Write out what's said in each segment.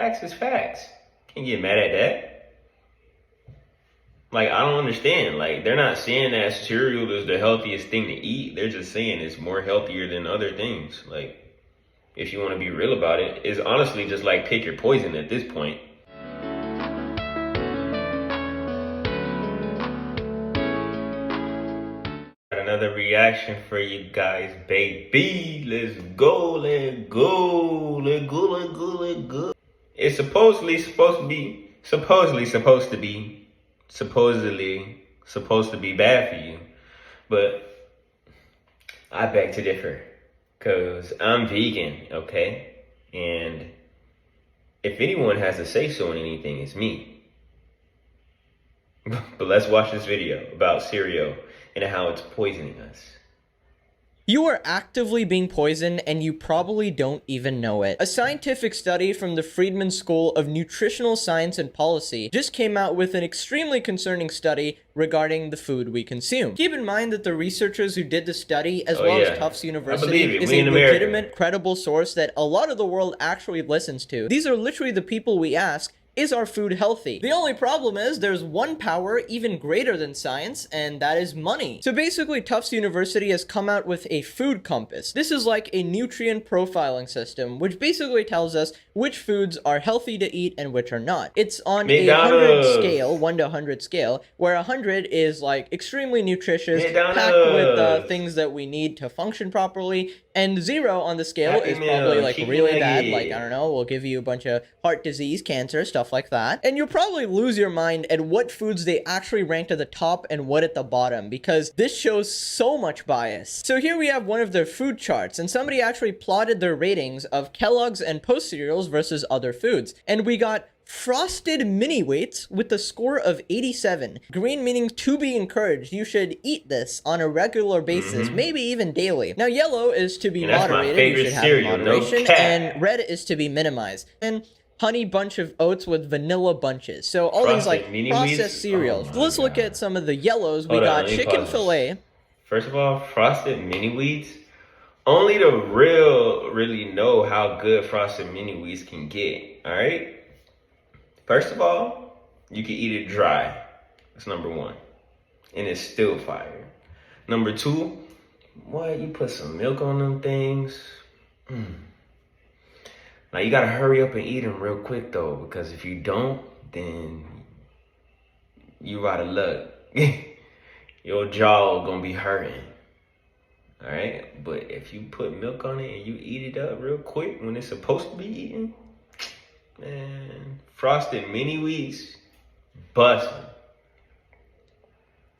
Facts is facts. Can't get mad at that. Like, I don't understand. Like, they're not saying that cereal is the healthiest thing to eat. They're just saying it's more healthier than other things. Like, if you want to be real about it, it's honestly just like pick your poison at this point. Another reaction for you guys, baby. Let's go, let's go, let's go, let's go, let's go. It's supposedly supposed to be bad for you. But I beg to differ. Cause I'm vegan, okay? And if anyone has a say-so in anything, it's me. But let's watch this video about cereal and how it's poisoning us. You are actively being poisoned and you probably don't even know it. A scientific study from the Friedman School of Nutritional Science and Policy just came out with an extremely concerning study regarding the food we consume. Keep in mind that the researchers who did the study, as well as Tufts University, is a legitimate, credible source that a lot of the world actually listens to. These are literally the people we ask, is our food healthy? The only problem is there's one power even greater than science, and that is money. So basically, Tufts University has come out with a food compass. This is like a nutrient profiling system, which basically tells us which foods are healthy to eat and which are not. It's on a 100 scale, 1 to 100 scale, where 100 is like extremely nutritious, packed with things that we need to function properly, and 0 on the scale is probably like really bad, like, I don't know, will give you a bunch of heart disease, cancer, stuff like that. And you'll probably lose your mind at what foods they actually rank at the top and what at the bottom, because this shows so much bias. So here we have one of their food charts, and somebody actually plotted their ratings of Kellogg's and Post cereals versus other foods. And we got Frosted Mini Wheats with a score of 87. Green meaning to be encouraged. You should eat this on a regular basis, maybe even daily. Now, yellow is to be moderated. You should have cereal, moderation. And red is to be minimized. And Honey Bunch of Oats with Vanilla Bunches. So all these like processed cereals. Let's look at some of the yellows. We got chicken fillet. First of all, Frosted Mini Wheats. Only the real really know how good Frosted Mini Wheats can get. All right. First of all, you can eat it dry. That's number 1. And it's still fire. Number 2, what? You put some milk on them things. Now you gotta hurry up and eat them real quick though, because if you don't, then you out of luck. Your jaw gonna be hurting. All right, but if you put milk on it and you eat it up real quick when it's supposed to be eaten, man, Frosted Mini Wheats, bustin'.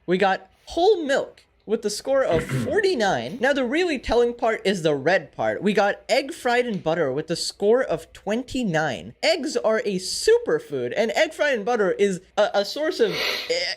We got whole milk with the score of 49. Now, the really telling part is the red part. We got egg fried in butter with the score of 29. Eggs are a superfood, and egg fried in butter is a source of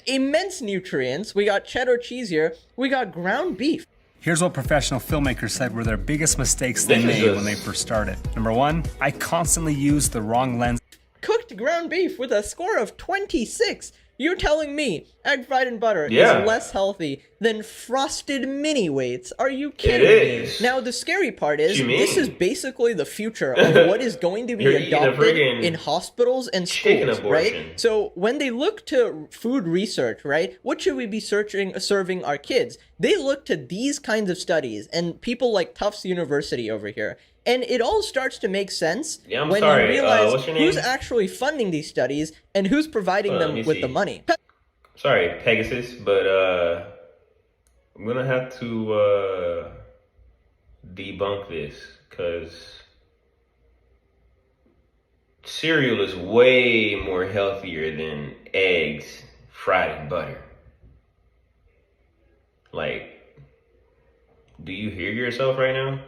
immense nutrients. We got cheddar cheese here. We got ground beef. Here's what professional filmmakers said were their biggest mistakes they made when they first started. Number 1, I constantly used the wrong lens. Cooked ground beef with a score of 26. You're telling me egg fried in butter is less healthy than Frosted Mini Wheats? Are you kidding me? Now, the scary part is this is basically the future of what is going to be adopted in hospitals and schools, right? So when they look to food research, right, what should we be serving our kids? They look to these kinds of studies and people like Tufts University over here. And it all starts to make sense when you realize who's actually funding these studies and who's providing them with the money. Sorry, Pegasus, but I'm gonna have to debunk this, because cereal is way more healthier than eggs fried in butter. Like, do you hear yourself right now?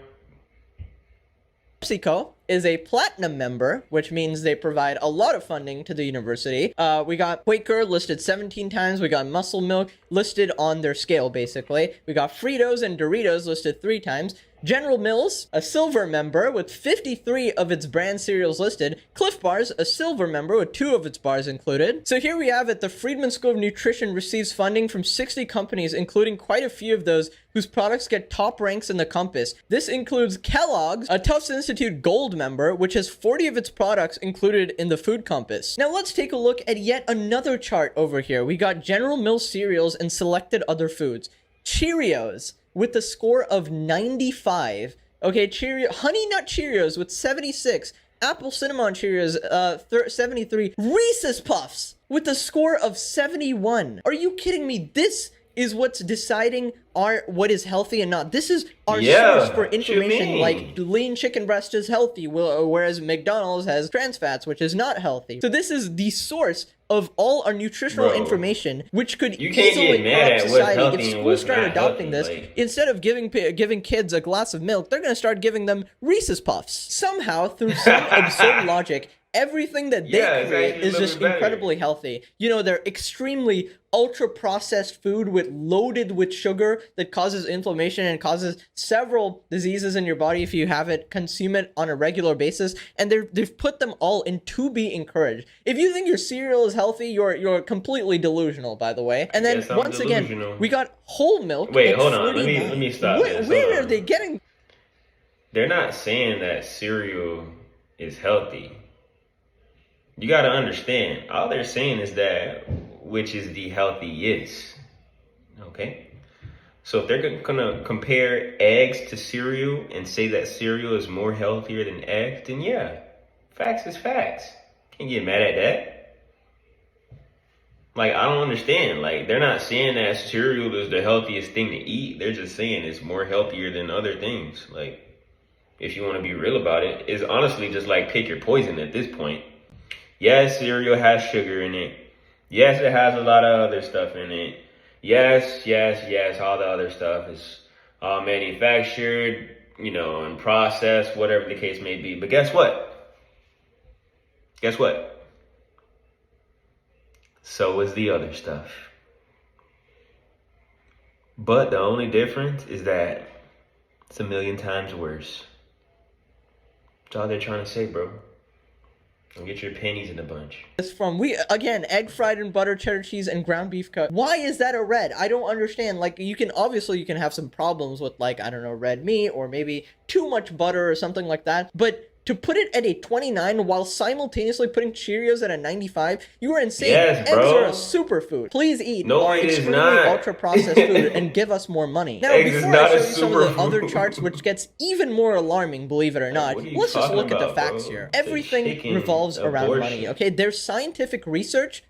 PepsiCo is a platinum member, which means they provide a lot of funding to the university. We got Quaker listed 17 times. We got Muscle Milk listed on their scale, basically. We got Fritos and Doritos listed 3 times. General Mills, a silver member with 53 of its brand cereals listed. Cliff Bars, a silver member with 2 of its bars included. So here we have it. The Friedman School of Nutrition receives funding from 60 companies, including quite a few of those whose products get top ranks in the Compass. This includes Kellogg's, a Tufts Institute Gold member, which has 40 of its products included in the Food Compass. Now let's take a look at yet another chart over here. We got General Mills cereals and selected other foods. Cheerios with a score of 95. Okay, Honey Nut Cheerios with 76. Apple Cinnamon Cheerios, 73. Reese's Puffs with a score of 71. Are you kidding me? This is what's deciding what is healthy and not. This is our source for information, like lean chicken breast is healthy, whereas McDonald's has trans fats, which is not healthy. So this is the source of all our nutritional information, which could easily corrupt society if schools start adopting this. Like, instead of giving kids a glass of milk, they're going to start giving them Reese's Puffs. Somehow, through some absurd logic, everything that they create is just incredibly healthy. You know, they're extremely ultra-processed food loaded with sugar that causes inflammation and causes several diseases in your body if you consume it on a regular basis. And they've put them all in to be encouraged. If you think your cereal is healthy, you're completely delusional, by the way. And then once again, we got whole milk. Wait, hold on. Let me stop this. Where are they getting? They're not saying that cereal is healthy. You got to understand, all they're saying is that which is the healthiest. Okay? So if they're going to compare eggs to cereal and say that cereal is more healthier than eggs, then yeah, facts is facts. Can't get mad at that. Like, I don't understand. Like, they're not saying that cereal is the healthiest thing to eat. They're just saying it's more healthier than other things. Like, if you want to be real about it, it's honestly just like pick your poison at this point. Yes, cereal has sugar in it. Yes, it has a lot of other stuff in it. Yes, all the other stuff is manufactured, and processed, whatever the case may be. But guess what? So is the other stuff. But the only difference is that it's 1,000,000 times worse. That's all they're trying to say, bro. Don't get your pennies in a bunch. It's from, egg fried in butter, cheddar cheese, and ground beef cut. Why is that a red? I don't understand. Like, you can have some problems with, like, I don't know, red meat, or maybe too much butter or something like that. But to put it at a 29 while simultaneously putting Cheerios at a 95, you are insane. Yes, Eggs are a superfood. Please eat more extremely ultra-processed food and give us more money. Now, before I show you some of the other charts, which gets even more alarming, believe it or not, let's just look at the facts here. Everything revolves around money, okay? Their scientific research,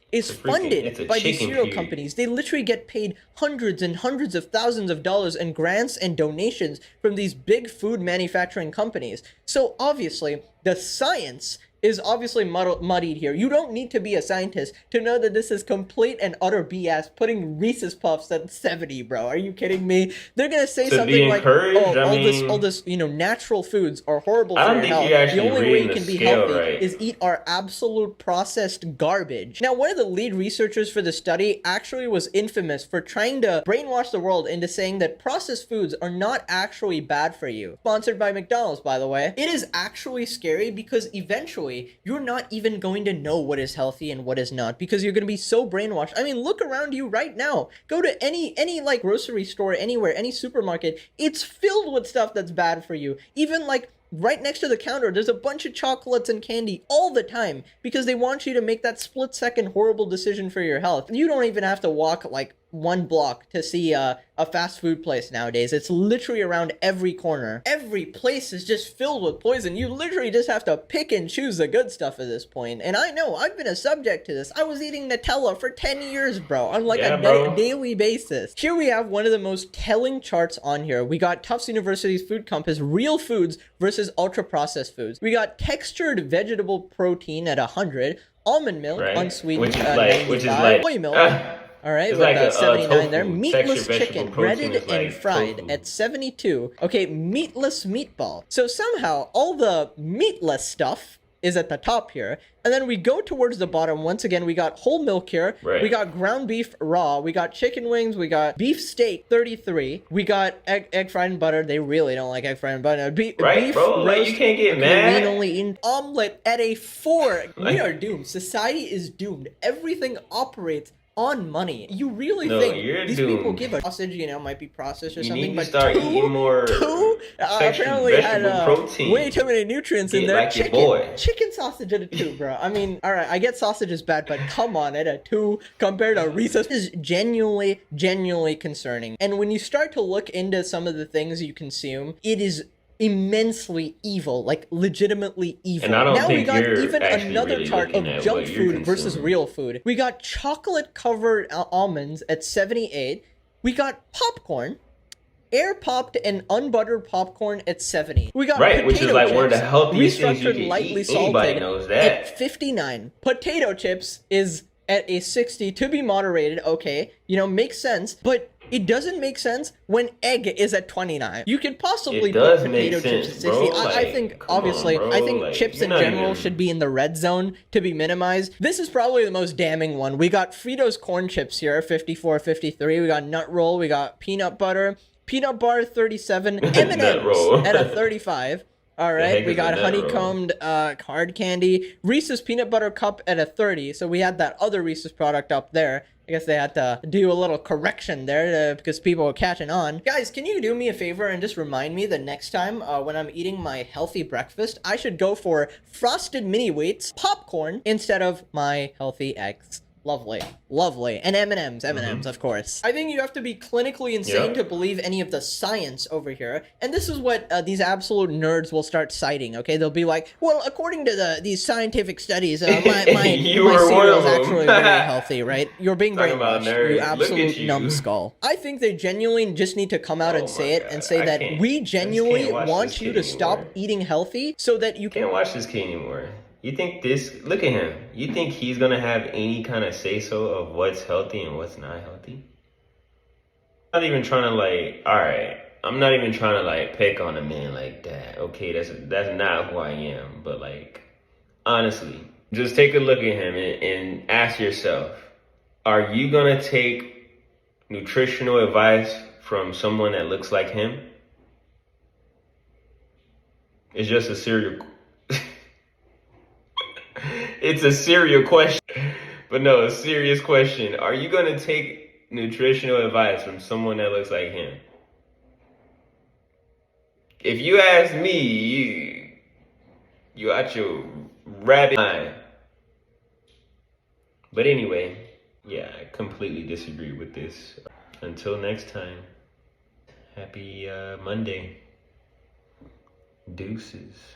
is funded by these cereal companies. They literally get paid hundreds and hundreds of thousands of dollars in grants and donations from these big food manufacturing companies. So obviously, the science is obviously muddied here. You don't need to be a scientist to know that this is complete and utter BS, putting Reese's Puffs at 70, bro. Are you kidding me? They're going to say something like, all this, natural foods are horrible for your health. The only way you can be healthy is eat our absolute processed garbage. Now, one of the lead researchers for the study actually was infamous for trying to brainwash the world into saying that processed foods are not actually bad for you. Sponsored by McDonald's, by the way. It is actually scary because eventually you're not even going to know what is healthy and what is not, because you're going to be so brainwashed. I mean, look around you right now. Go to any like grocery store, anywhere, any supermarket. It's filled with stuff that's bad for you. Even like right next to the counter, there's a bunch of chocolates and candy all the time because they want you to make that split-second horrible decision for your health. You don't even have to walk like 1 block to see a fast food place nowadays. It's literally around every corner. Every place is just filled with poison. You literally just have to pick and choose the good stuff at this point. And I know, I've been a subject to this. I was eating Nutella for 10 years, bro, on like a daily basis. Here we have one of the most telling charts on here. We got Tufts University's Food Compass, real foods versus ultra-processed foods. We got textured vegetable protein at 100, almond milk, unsweetened, 95, soy milk. All right, with like 79 there. Meatless chicken, breaded and fried at 72. Okay, meatless meatball. So somehow, all the meatless stuff is at the top here. And then we go towards the bottom. Once again, we got whole milk here. Right. We got ground beef raw. We got chicken wings. We got beef steak 33. We got egg fried and butter. They really don't like egg fried and butter. Right, beef bro? roast. Like, you can't get mad. Lean only eating omelet at a 4. We Like- are doomed. Society is doomed. Everything operates on money. You really No, think you're these doomed. people give a sausage, might be processed or You something, need but to start eating more apparently had vegetable protein. way too many nutrients in Get there. like your boy. Chicken sausage at a 2, bro. I mean, all right, I get sausage is bad, but come on, at a 2 compared to Reese's is genuinely concerning. And when you start to look into some of the things you consume, it is immensely evil, like legitimately evil. And I don't now we think got you're even actually another really chart of looking at junk what you're food versus consuming. real food. We got chocolate covered almonds at 78. We got popcorn, air popped and unbuttered popcorn at 70. We got Right, which is potato like one of the chips, healthiest things you restructured, can lightly eat. Anybody salted knows at that. 59. Potato chips is at a 60, to be moderated. Okay, makes sense, but it doesn't make sense when egg is at 29. You could possibly It does put make potato chips at sense, 60. bro. I Like, think, come on, obviously, bro. I think Like, chips you're in not general even- should be in the red zone to be minimized. This is probably the most damning one. We got Fritos corn chips here, 54, 53. We got nut roll. We got peanut butter, peanut bar 37, Nut roll. M&M's at a 35. All heck right, we is a got nut roll? honeycombed hard candy, Reese's peanut butter cup at a 30. So we had that other Reese's product up there. I guess they had to do a little correction there because people were catching on. Guys, can you do me a favor and just remind me the next time when I'm eating my healthy breakfast, I should go for frosted mini wheats, popcorn, instead of my healthy eggs. Lovely. And M&M's, of course. I think you have to be clinically insane to believe any of the science over here. And this is what these absolute nerds will start citing, okay? They'll be like, well, according to these scientific studies, my You my were one cereal of is them. actually very healthy, right? You're being Talking about brainwashed, nerds. you Look at absolute you. numbskull. I think they genuinely just need to come out Oh and say my it and God. say I that can't- we I just genuinely can't watch want this you kid to stop anymore. eating healthy so that you can... Can't watch this kid anymore. You think look at him. You think he's gonna have any kind of say-so of what's healthy and what's not healthy? I'm not even trying to alright, I'm not even trying to pick on a man like that. Okay, that's not who I am. But honestly, just take a look at him and ask yourself, are you gonna take nutritional advice from someone that looks like him? It's just a serial it's a serious question. But no, a serious question. Are you gonna take nutritional advice from someone that looks like him? If you ask me, you out your rabbit mind. But anyway, yeah, I completely disagree with this. Until next time, happy Monday. Deuces.